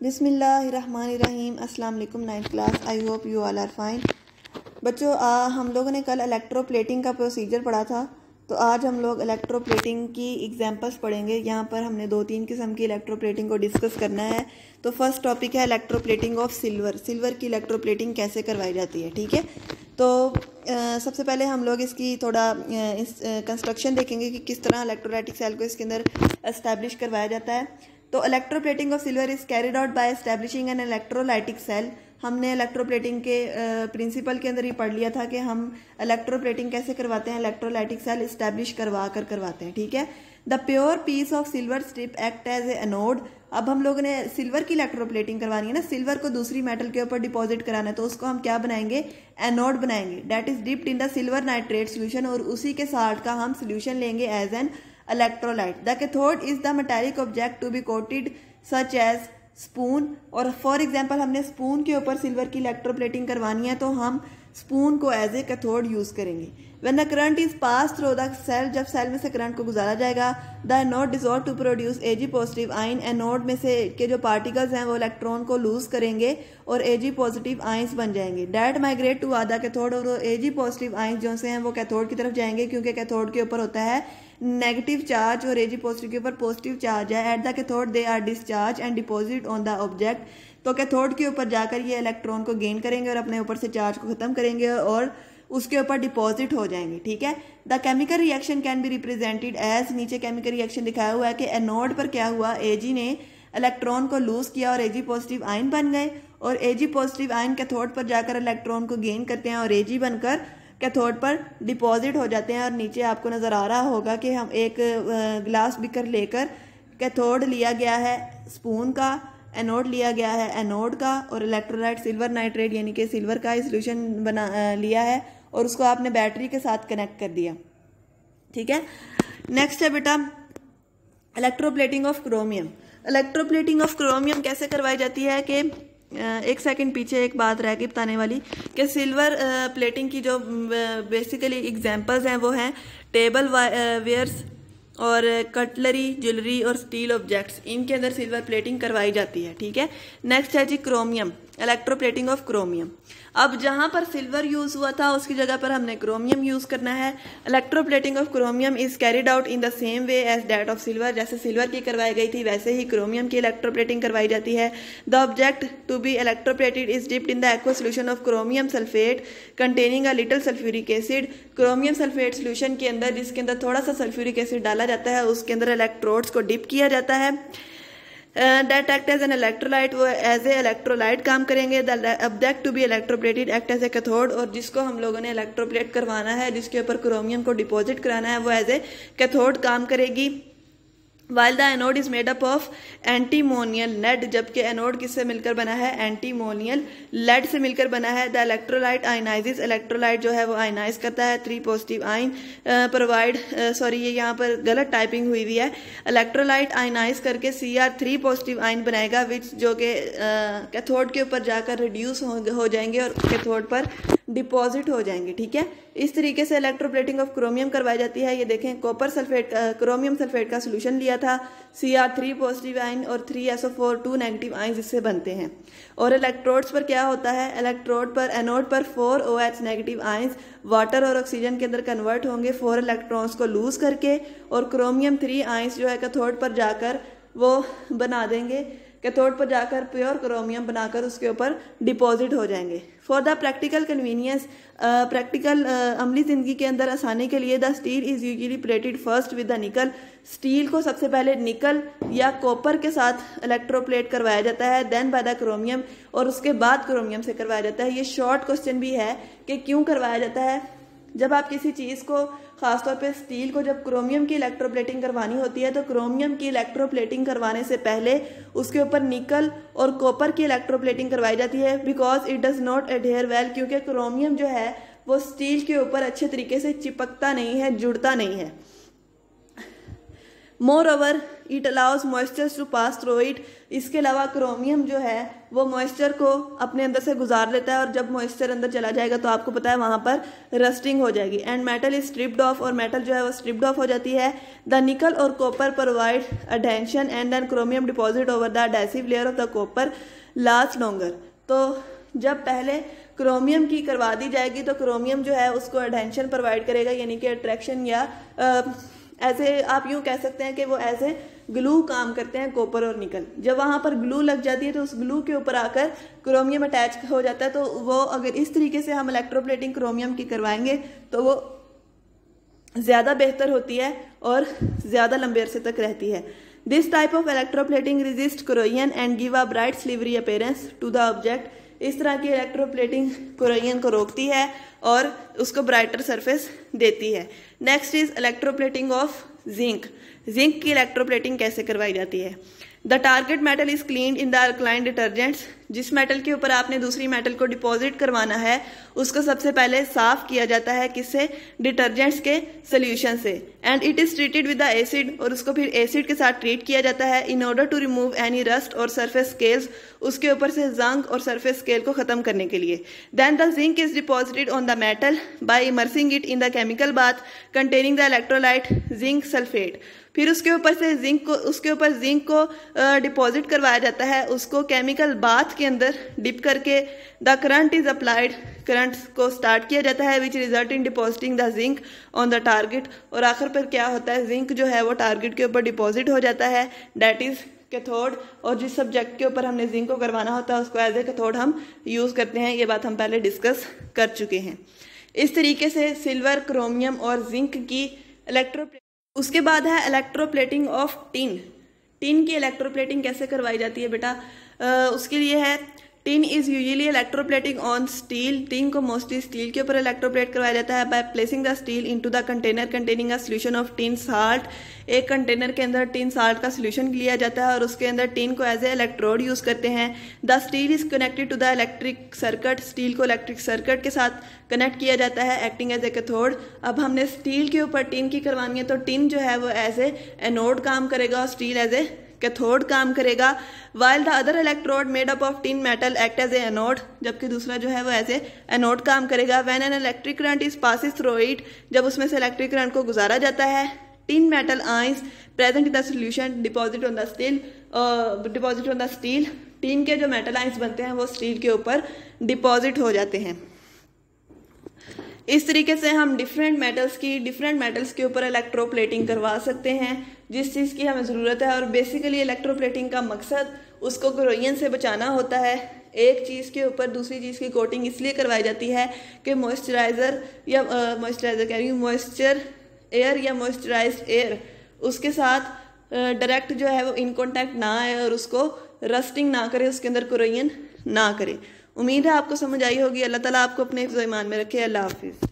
बिस्मिल्लाहिर्रहमानिर्रहीम। अस्सलाम वालेकुम 9th class. I hope you all are fine. बच्चों, हम लोगों ने कल इलेक्ट्रोप्लेटिंग का प्रोसीजर पढ़ा था, तो आज हम लोग इलेक्ट्रोप्लेटिंग की एग्जांपल्स पढ़ेंगे। यहाँ पर हमने 2-3 किस्म की इलेक्ट्रोप्लेटिंग को डिस्कस करना है। तो फर्स्ट टॉपिक है इलेक्ट्रोप्लेटिंग ऑफ सिल्वर। सिल्वर की इलेक्ट्रोप्लेटिंग कैसे करवाई जाती है, ठीक है। तो सबसे पहले हम लोग इसकी थोड़ा कंस्ट्रक्शन देखेंगे कि किस तरह इलेक्ट्रोलाइटिक सेल को इसके अंदर एस्टैब्लिश करवाया जाता है। तो electroplating of silver is carried out by establishing an electrolytic cell. हमने इलेक्ट्रोप्लेटिंग के प्रिंसिपल के अंदर ही पढ़ लिया था कि हम इलेक्ट्रोप्लेटिंग कैसे करवाते हैं, इलेक्ट्रोलाइटिक सेल इस्टेब्लिश करवाते हैं, ठीक है। The pure piece of silver strip act as a anode. अब हम लोगों ने सिल्वर की इलेक्ट्रोप्लेटिंग करवानी है ना, सिल्वर को दूसरी मेटल के ऊपर डिपॉजिट कराना है, तो उसको हम क्या बनाएंगे, एनोड बनाएंगे। That is dipped in the silver nitrate solution, और उसी के साथ का हम सोल्यूशन लेंगे as an electrolyte. The cathode is the metallic object to be coated such as spoon. और फॉर एग्जाम्पल हमने स्पून के ऊपर सिल्वर की इलेक्ट्रोप्लेटिंग करवानी है, तो हम स्पून को एज ए कैथोड यूज करेंगे। When the current is passed through the cell, जब सेल में से करंट को गुजारा जाएगा, the anode dissolve to produce Ag positive ion. Anode में से के जो पार्टिकल्स हैं वो इलेक्ट्रॉन को लूज करेंगे और Ag पॉजिटिव आयंस बन जाएंगे। That migrate to other cathode, और Ag पॉजिटिव आयंस जो से हैं वो कैथोड की तरफ जाएंगे, क्योंकि कैथोड के ऊपर होता है नेगेटिव चार्ज और Ag पॉजिटिव के ऊपर पॉजिटिव चार्ज है। At the cathode they are discharge and deposit on the object. तो कैथोड के ऊपर जाकर ये इलेक्ट्रॉन को गेन करेंगे और अपने ऊपर से चार्ज को खत्म करेंगे और उसके ऊपर डिपॉजिट हो जाएंगे, ठीक है। The chemical reaction can be represented as, नीचे केमिकल रिएक्शन दिखाया हुआ है कि एनोड पर क्या हुआ, Ag ने इलेक्ट्रॉन को लूज किया और Ag पॉजिटिव आयन बन गए, और Ag पॉजिटिव आयन कैथोड पर जाकर इलेक्ट्रॉन को गेन करते हैं और Ag बनकर कैथोड पर डिपॉजिट हो जाते हैं। और नीचे आपको नजर आ रहा होगा कि हम एक ग्लास बिकर लेकर कैथोड लिया गया है स्पून का, एनोड लिया गया है एनोड का, और इलेक्ट्रोलाइट सिल्वर नाइट्रेट यानी कि सिल्वर का सोल्यूशन बना लिया है और उसको आपने बैटरी के साथ कनेक्ट कर दिया, ठीक है। नेक्स्ट है बेटा electroplating of chromium. Electroplating of chromium कैसे करवाई जाती है कि एक सेकंड पीछे एक बात रह गई बताने वाली कि सिल्वर प्लेटिंग की जो बेसिकली एग्जांपल्स हैं वो हैं टेबल वेयर्स और कटलरी, ज्वेलरी और स्टील ऑब्जेक्ट्स। इनके अंदर सिल्वर प्लेटिंग करवाई जाती है, ठीक है। नेक्स्ट है जी क्रोमियम, इलेक्ट्रोप्लेटिंग ऑफ क्रोमियम। अब जहां पर सिल्वर यूज हुआ था उसकी जगह पर हमने क्रोमियम यूज करना है। Electroplating of chromium is carried out in the same way as that of silver. जैसे सिल्वर की करवाई गई थी वैसे ही क्रोमियम की इलेक्ट्रोप्लेटिंग करवाई जाती है। The object to be electroplated is dipped in the aqua solution of chromium sulphate containing a little sulphuric acid. Chromium sulphate solution के अंदर, जिसके अंदर थोड़ा सा सल्फ्यूरिक एसिड डाला जाता है, उसके अंदर इलेक्ट्रोड्स को डिप किया जाता है। That act as an electrolyte, वो एज ए इलेक्ट्रोलाइट काम करेंगे। The object to be electroplated act as a cathode, और जिसको हम लोगों ने इलेक्ट्रोप्लेट करवाना है, जिसके ऊपर क्रोमियम को डिपॉजिट कराना है, वो एज ए कैथोड काम करेगी। While the anode is made up of antimonial lead, जबकि एनोड किससे मिलकर बना है, एंटीमोनियल लेड से मिलकर बना है। द इलेक्ट्रोलाइट आयनाइजेस, इलेक्ट्रोलाइट जो है वो आयनाइज करता है 3 पॉजिटिव आयन प्रोवाइड, सॉरी ये यहाँ पर गलत टाइपिंग हुई हुई है। इलेक्ट्रोलाइट आयनाइज करके Cr3 पॉजिटिव आयन बनाएगा, विच जो कि कैथोड के ऊपर जाकर रिड्यूस हो जाएंगे और कैथोड पर डिपॉजिट हो जाएंगे, ठीक है। इस तरीके से इलेक्ट्रोप्लेटिंग ऑफ क्रोमियम करवाई जाती है। ये देखें कॉपर सल्फेट, क्रोमियम सल्फेट का सोल्यूशन लिया था, Cr3 पॉजिटिव आयन और 3SO4 2 नेगेटिव आयन इससे बनते हैं। और इलेक्ट्रोड्स पर क्या होता है, इलेक्ट्रोड पर, एनोड पर 4 OH नेगेटिव आयंस वाटर और ऑक्सीजन के अंदर कन्वर्ट होंगे 4 इलेक्ट्रॉन्स को लूज करके, और क्रोमियम 3 आयंस जो है कैथोड पर जाकर वो बना देंगे, कैथोड पर जाकर प्योर क्रोमियम बनाकर उसके ऊपर डिपॉजिट हो जाएंगे। For the practical convenience, practical अमली जिंदगी के अंदर आसानी के लिए, the steel is usually plated first with the निकल। स्टील को सबसे पहले निकल या कॉपर के साथ इलेक्ट्रोप्लेट करवाया जाता है, देन बाय द क्रोमियम, और उसके बाद क्रोमियम से करवाया जाता है। ये शॉर्ट क्वेश्चन भी है कि क्यों करवाया जाता है। जब आप किसी चीज़ को, खासतौर पे स्टील को, जब क्रोमियम की इलेक्ट्रोप्लेटिंग करवानी होती है, तो क्रोमियम की इलेक्ट्रोप्लेटिंग करवाने से पहले उसके ऊपर निकल और कॉपर की इलेक्ट्रोप्लेटिंग करवाई जाती है, because it does not adhere well, क्योंकि क्रोमियम जो है वो स्टील के ऊपर अच्छे तरीके से चिपकता नहीं है, जुड़ता नहीं है। Moreover it allows moisture to pass through it. इसके अलावा क्रोमियम जो है वो मॉइस्चर को अपने अंदर से गुजार लेता है और जब मॉइस्चर अंदर चला जाएगा तो आपको पता है वहाँ पर रस्टिंग हो जाएगी। And metal is stripped off, और मेटल जो है वो स्ट्रिप्ड ऑफ हो जाती है। द निकल और copper provide adhesion and then chromium deposit over the adhesive layer of the copper last longer. तो जब पहले क्रोमियम की करवा दी जाएगी तो क्रोमियम जो है उसको एडेंशन प्रोवाइड करेगा, यानी कि अट्रैक्शन, या ऐसे आप यूँ कह सकते हैं कि वो ऐसे ग्लू काम करते हैं कॉपर और निकल। जब वहाँ पर ग्लू लग जाती है तो उस ग्लू के ऊपर आकर क्रोमियम अटैच हो जाता है। तो वो अगर इस तरीके से हम इलेक्ट्रोप्लेटिंग क्रोमियम की करवाएंगे तो वो ज़्यादा बेहतर होती है और ज़्यादा लंबे अरसे तक रहती है। This type of electroplating resist corrosion and give a bright silvery appearance to the object. इस तरह की इलेक्ट्रोप्लेटिंग कोरोजन को रोकती है और उसको ब्राइटर सरफेस देती है। Next is electroplating of zinc. Zinc की इलेक्ट्रोप्लेटिंग कैसे करवाई जाती है? The target metal is cleaned in the alkaline detergents. जिस मेटल के ऊपर आपने दूसरी मेटल को डिपॉजिट करवाना है उसको सबसे पहले साफ किया जाता है, किससे? डिटर्जेंट्स के सोल्यूशन से। And it is treated with the acid, और उसको फिर एसिड के साथ ट्रीट किया जाता है in order to remove any rust और सरफेस स्केल्स, उसके ऊपर से जंग और सरफेस स्केल को खत्म करने के लिए। Then the zinc is deposited on the metal by immersing it in the chemical bath containing the electrolyte zinc sulphate. फिर उसके ऊपर जिंक को डिपॉजिट करवाया जाता है, उसको केमिकल बाथ के अंदर डिप करके the current is applied, current को स्टार्ट किया जाता है which result in depositing the zinc on the target. और आखिर पर क्या होता है, जिंक जो है वो टारगेट के ऊपर डिपॉजिट हो जाता है, डेट इज कैथोड। और जिस सब्जेक्ट के ऊपर हमने जिंक को करवाना होता है उसको एज ए कैथोड हम यूज करते हैं। ये बात हम पहले डिस्कस कर चुके हैं। इस तरीके से सिल्वर, क्रोमियम और जिंक की उसके बाद है इलेक्ट्रोप्लेटिंग ऑफ टिन। टिन की इलेक्ट्रोप्लेटिंग कैसे करवाई जाती है बेटा? उसके लिए है tin is usually electroplating on steel. Tin को मोस्टली स्टील के ऊपर इलेक्ट्रोप्लेट करवाया जाता है by placing the steel into the container containing a solution of tin salt. एक कंटेनर के अंदर टिन साल्ट का सोल्यूशन लिया जाता है और उसके अंदर टिन को एज ए इलेक्ट्रोड यूज करते हैं। The steel is connected to the electric circuit. Steel को इलेक्ट्रिक सर्किट के साथ कनेक्ट किया जाता है एक्टिंग एज ए कैथोड। अब हमने स्टील के ऊपर टिन की करवानी है तो टिन जो है वो एज ए एनोड काम करेगा और स्टील एज ए कैथोड काम करेगा। While the other electrode made up of tin metal act as a anode, जबकि दूसरा जो है वो एज ए एनोड काम करेगा। When an electric current is passes through it, जब उसमें से इलेक्ट्रिक करंट को गुजारा जाता है, tin metal ions present in the solution deposit on the steel. Tin के जो मेटल आइंस बनते हैं वो स्टील के ऊपर डिपॉजिट हो जाते हैं। इस तरीके से हम डिफरेंट मेटल्स के ऊपर इलेक्ट्रोप्लेटिंग करवा सकते हैं जिस चीज़ की हमें ज़रूरत है। और बेसिकली इलेक्ट्रोप्लेटिंग का मकसद उसको कोरोजन से बचाना होता है। एक चीज़ के ऊपर दूसरी चीज़ की कोटिंग इसलिए करवाई जाती है कि मॉइस्चराइज़र एयर या मॉइस्चराइज्ड एयर उसके साथ डायरेक्ट जो है वो इन कॉन्टैक्ट ना आए और उसको रस्टिंग ना करे, उसके अंदर कोरोजन ना करे। उम्मीद है आपको समझ आई होगी। अल्लाह ताला आपको अपने हिफ्ज़-ओ-ईमान में रखे। अल्लाह हाफिज़।